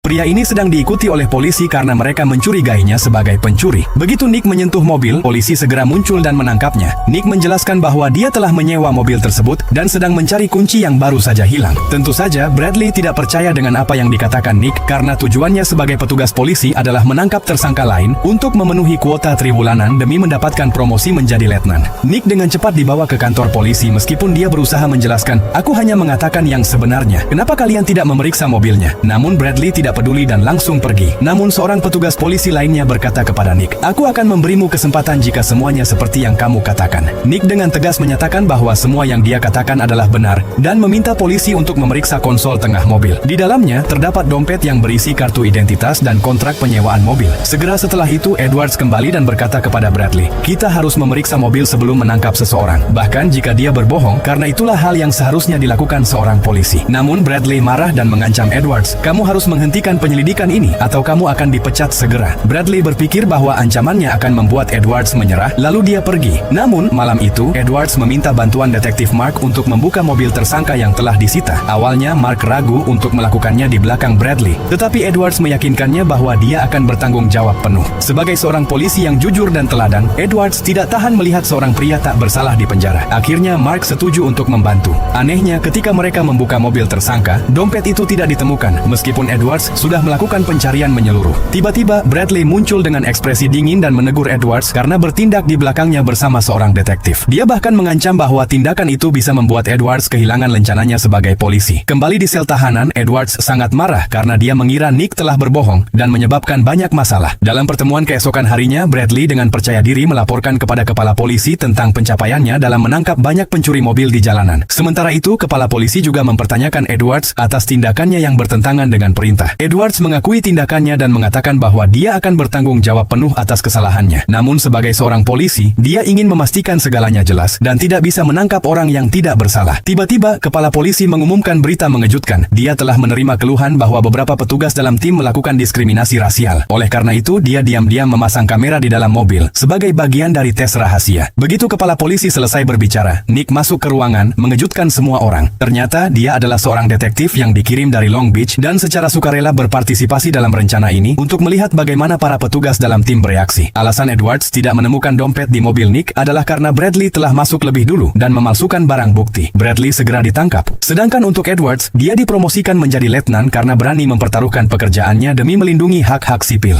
Pria ini sedang diikuti oleh polisi karena mereka mencurigainya sebagai pencuri. Begitu Nick menyentuh mobil, polisi segera muncul dan menangkapnya. Nick menjelaskan bahwa dia telah menyewa mobil tersebut dan sedang mencari kunci yang baru saja hilang. Tentu saja, Bradley tidak percaya dengan apa yang dikatakan Nick karena tujuannya sebagai petugas polisi adalah menangkap tersangka lain untuk memenuhi kuota tribulanan demi mendapatkan promosi menjadi letnan. Nick dengan cepat dibawa ke kantor polisi meskipun dia berusaha menjelaskan, "Aku hanya mengatakan yang sebenarnya. Kenapa kalian tidak memeriksa mobilnya?" Namun Bradley tidak peduli dan langsung pergi. Namun seorang petugas polisi lainnya berkata kepada Nick, "Aku akan memberimu kesempatan jika semuanya seperti yang kamu katakan." Nick dengan tegas menyatakan bahwa semua yang dia katakan adalah benar dan meminta polisi untuk memeriksa konsol tengah mobil. Di dalamnya terdapat dompet yang berisi kartu identitas dan kontrak penyewaan mobil. Segera setelah itu Edwards kembali dan berkata kepada Bradley, "Kita harus memeriksa mobil sebelum menangkap seseorang, bahkan jika dia berbohong, karena itulah hal yang seharusnya dilakukan seorang polisi." Namun Bradley marah dan mengancam Edwards, "Kamu harus menghentikan penyelidikan ini atau kamu akan dipecat segera." Bradley berpikir bahwa ancamannya akan membuat Edwards menyerah, lalu dia pergi. Namun malam itu Edwards meminta bantuan detektif Mark untuk membuka mobil tersangka yang telah disita. Awalnya Mark ragu untuk melakukannya di belakang Bradley, tetapi Edwards meyakinkannya bahwa dia akan bertanggung jawab penuh. Sebagai seorang polisi yang jujur dan teladan, Edwards tidak tahan melihat seorang pria tak bersalah di penjara. Akhirnya Mark setuju untuk membantu. Anehnya, ketika mereka membuka mobil tersangka, dompet itu tidak ditemukan, meskipun Edwards sudah melakukan pencarian menyeluruh. Tiba-tiba, Bradley muncul dengan ekspresi dingin dan menegur Edwards karena bertindak di belakangnya bersama seorang detektif. Dia bahkan mengancam bahwa tindakan itu bisa membuat Edwards kehilangan lencananya sebagai polisi. Kembali di sel tahanan, Edwards sangat marah karena dia mengira Nick telah berbohong dan menyebabkan banyak masalah. Dalam pertemuan keesokan harinya, Bradley dengan percaya diri melaporkan kepada kepala polisi tentang pencapaiannya dalam menangkap banyak pencuri mobil di jalanan. Sementara itu, kepala polisi juga mempertanyakan Edwards atas tindakannya yang bertentangan dengan perintah. Edwards mengakui tindakannya dan mengatakan bahwa dia akan bertanggung jawab penuh atas kesalahannya. Namun sebagai seorang polisi, dia ingin memastikan segalanya jelas dan tidak bisa menangkap orang yang tidak bersalah. Tiba-tiba, kepala polisi mengumumkan berita mengejutkan. Dia telah menerima keluhan bahwa beberapa petugas dalam tim melakukan diskriminasi rasial. Oleh karena itu, dia diam-diam memasang kamera di dalam mobil sebagai bagian dari tes rahasia. Begitu kepala polisi selesai berbicara, Nick masuk ke ruangan, mengejutkan semua orang. Ternyata dia adalah seorang detektif yang dikirim dari Long Beach dan secara sukarela berpartisipasi dalam rencana ini untuk melihat bagaimana para petugas dalam tim bereaksi. Alasan Edwards tidak menemukan dompet di mobil Nick adalah karena Bradley telah masuk lebih dulu dan memalsukan barang bukti. Bradley segera ditangkap. Sedangkan untuk Edwards, dia dipromosikan menjadi letnan karena berani mempertaruhkan pekerjaannya demi melindungi hak-hak sipil.